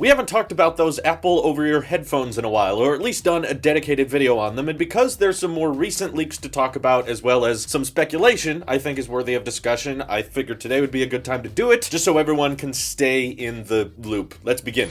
We haven't talked about those Apple over-ear headphones in a while, or at least done a dedicated video on them, and because there's some more recent leaks to talk about, as well as some speculation I think is worthy of discussion, I figured today would be a good time to do it, just so everyone can stay in the loop. Let's begin.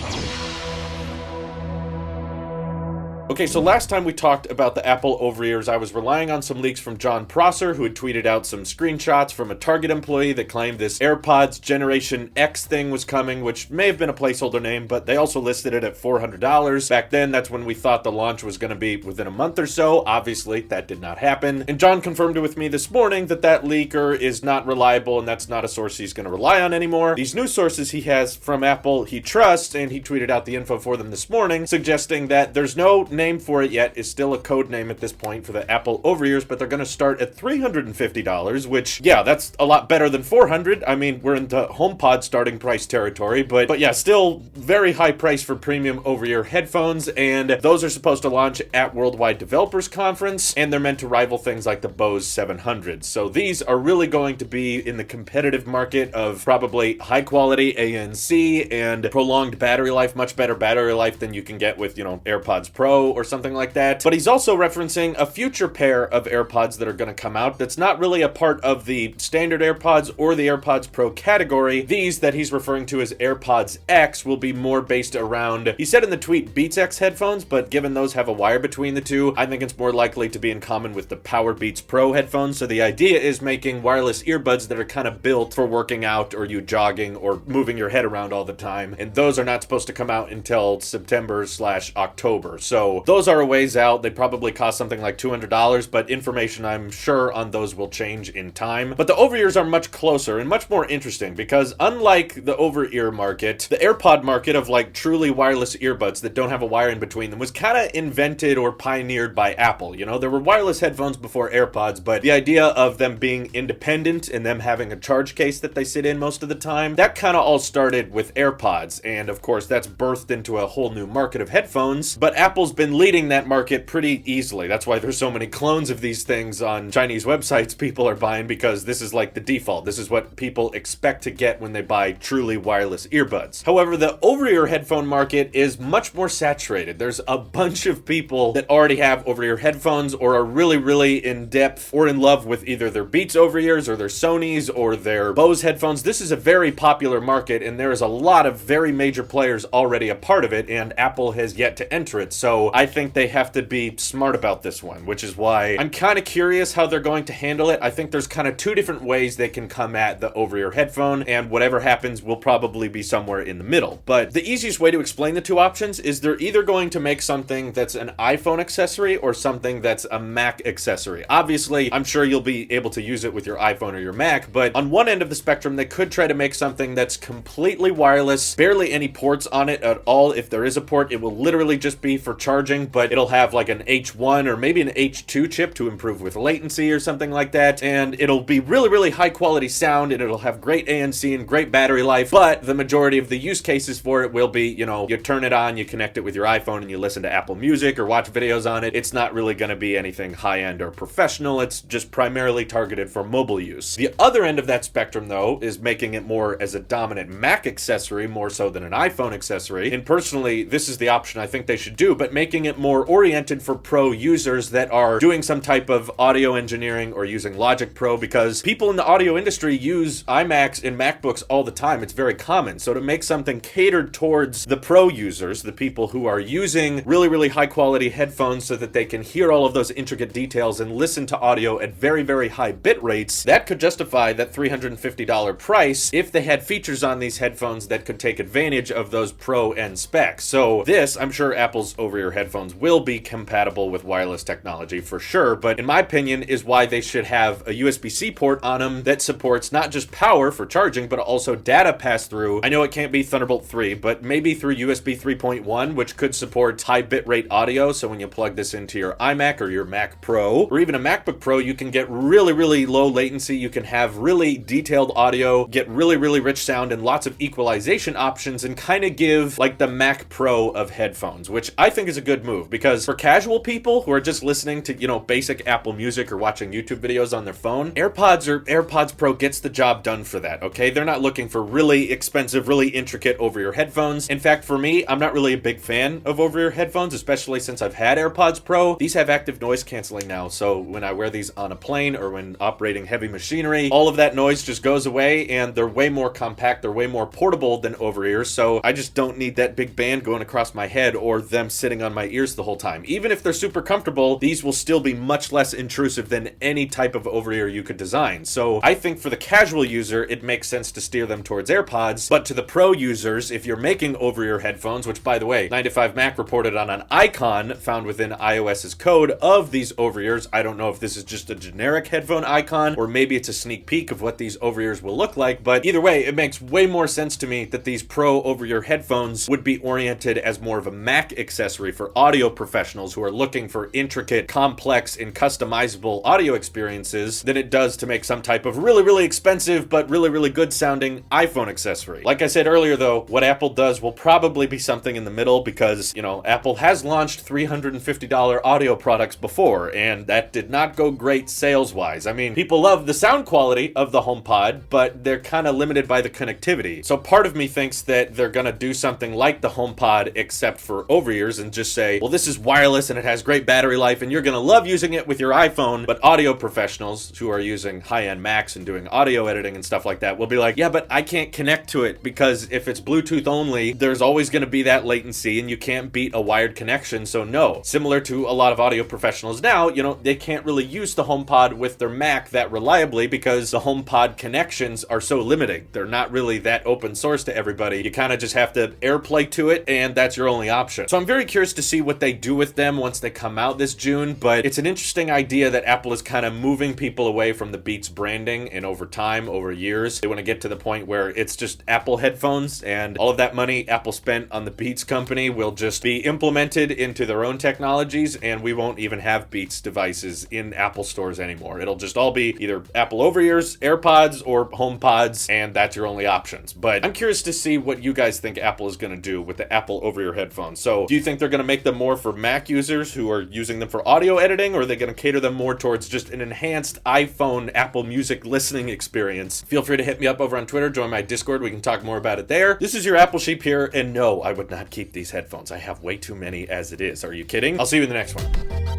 Okay, so last time we talked about the Apple over-ears, I was relying on some leaks from John Prosser, who had tweeted out some screenshots from a Target employee that claimed this AirPods Generation X thing was coming, which may have been a placeholder name, but they also listed it at $400. Back then, that's when we thought the launch was going to be within a month or so. Obviously, that did not happen. And John confirmed it with me this morning that that leaker is not reliable, and that's not a source he's going to rely on anymore. These new sources he has from Apple he trusts, and he tweeted out the info for them this morning, suggesting that there's no name for it yet, is still a code name at this point for the Apple over-ears, but they're going to start at $350, which, yeah, that's a lot better than $400. I mean, we're into HomePod starting price territory, but yeah, still very high price for premium over-ear headphones, and those are supposed to launch at Worldwide Developers Conference, and they're meant to rival things like the Bose 700. So these are really going to be in the competitive market of probably high-quality ANC and prolonged battery life, much better battery life than you can get with, AirPods Pro or something like that. But he's also referencing a future pair of AirPods that are going to come out that's not really a part of the standard AirPods or the AirPods Pro category. These that he's referring to as AirPods X will be more based around, he said in the tweet, Beats X headphones, but given those have a wire between the two, I think it's more likely to be in common with the Power Beats Pro headphones. So the idea is making wireless earbuds that are kind of built for working out or you jogging or moving your head around all the time. And those are not supposed to come out until September/October. So those are a ways out. They probably cost something like $200, but information I'm sure on those will change in time. But the over-ears are much closer and much more interesting because unlike the over-ear market, the AirPod market of like truly wireless earbuds that don't have a wire in between them was kind of invented or pioneered by Apple. There were wireless headphones before AirPods, but the idea of them being independent and them having a charge case that they sit in most of the time, that kind of all started with AirPods. And of course, that's birthed into a whole new market of headphones, but Apple's been leading that market pretty easily. That's why there's so many clones of these things on Chinese websites people are buying, because this is like the default. This is what people expect to get when they buy truly wireless earbuds. However, the over-ear headphone market is much more saturated. There's a bunch of people that already have over-ear headphones or are really, really in depth or in love with either their Beats over-ears or their Sonys or their Bose headphones. This is a very popular market, and there is a lot of very major players already a part of it, and Apple has yet to enter it. So I think they have to be smart about this one, which is why I'm kind of curious how they're going to handle it. I think there's kind of two different ways they can come at the over-ear headphone, and whatever happens will probably be somewhere in the middle. But the easiest way to explain the two options is they're either going to make something that's an iPhone accessory or something that's a Mac accessory. Obviously, I'm sure you'll be able to use it with your iPhone or your Mac, but on one end of the spectrum, they could try to make something that's completely wireless, barely any ports on it at all. If there is a port, it will literally just be for charging, but it'll have like an H1 or maybe an H2 chip to improve with latency or something like that, and it'll be really, really high quality sound, and it'll have great ANC and great battery life, but the majority of the use cases for it will be, you turn it on, you connect it with your iPhone, and you listen to Apple Music or watch videos on it. It's not really going to be anything high-end or professional. It's just primarily targeted for mobile use. The other end of that spectrum, though, is making it more as a dominant Mac accessory, more so than an iPhone accessory, and personally, this is the option I think they should do, but making it more oriented for pro users that are doing some type of audio engineering or using Logic Pro, because people in the audio industry use iMacs and MacBooks all the time. It's very common. So to make something catered towards the pro users, the people who are using really, really high quality headphones so that they can hear all of those intricate details and listen to audio at very, very high bit rates, that could justify that $350 price if they had features on these headphones that could take advantage of those pro end specs. So this, I'm sure Apple's over-ear headphones will be compatible with wireless technology for sure, but in my opinion is why they should have a USB-C port on them that supports not just power for charging, but also data pass-through. I know it can't be Thunderbolt 3, but maybe through USB 3.1, which could support high bitrate audio, so when you plug this into your iMac or your Mac Pro, or even a MacBook Pro, you can get really, really low latency, you can have really detailed audio, get really, really rich sound, and lots of equalization options, and kind of give like the Mac Pro of headphones, which I think is a good move, because for casual people who are just listening to, you know, basic Apple Music or watching YouTube videos on their phone, AirPods Pro gets the job done for that, okay? They're not looking for really expensive, really intricate over-ear headphones. In fact, for me, I'm not really a big fan of over-ear headphones, especially since I've had AirPods Pro. These have active noise canceling now, so when I wear these on a plane or when operating heavy machinery, all of that noise just goes away, and they're way more compact, they're way more portable than over-ears, so I just don't need that big band going across my head or them sitting on my ears the whole time. Even if they're super comfortable, these will still be much less intrusive than any type of over-ear you could design. So I think for the casual user, it makes sense to steer them towards AirPods, but to the pro users, if you're making over-ear headphones, which by the way, 9to5Mac reported on an icon found within iOS's code of these over-ears. I don't know if this is just a generic headphone icon, or maybe it's a sneak peek of what these over-ears will look like, but either way, it makes way more sense to me that these pro over-ear headphones would be oriented as more of a Mac accessory for audio professionals who are looking for intricate, complex, and customizable audio experiences than it does to make some type of really, really expensive but really, really good sounding iPhone accessory. Like I said earlier though, what Apple does will probably be something in the middle because, you know, Apple has launched $350 audio products before, and that did not go great sales-wise. I mean, people love the sound quality of the HomePod, but they're kind of limited by the connectivity. So part of me thinks that they're gonna do something like the HomePod except for over-ears and just say, well, this is wireless and it has great battery life and you're gonna love using it with your iPhone, but audio professionals who are using high-end Macs and doing audio editing and stuff like that will be like, yeah, but I can't connect to it because if it's Bluetooth only, there's always gonna be that latency and you can't beat a wired connection, so no. Similar to a lot of audio professionals now, you know, they can't really use the HomePod with their Mac that reliably because the HomePod connections are so limiting. They're not really that open source to everybody. You kind of just have to AirPlay to it, and that's your only option. So I'm very curious to see what they do with them once they come out this June, but it's an interesting idea that Apple is kind of moving people away from the Beats branding, and over time, over years, they want to get to the point where it's just Apple headphones, and all of that money Apple spent on the Beats company will just be implemented into their own technologies, and we won't even have Beats devices in Apple stores anymore. It'll just all be either Apple over-ears, AirPods, or HomePods, and that's your only options. But I'm curious to see what you guys think Apple is going to do with the Apple over-ear headphones. So do you think they're going to make them more for Mac users who are using them for audio editing, or are they going to cater them more towards just an enhanced iPhone Apple Music listening experience? Feel free to hit me up over on Twitter, join my Discord, we can talk more about it there. This is your Apple Sheep here, and no, I would not keep these headphones. I have way too many as it is. Are you kidding? I'll see you in the next one.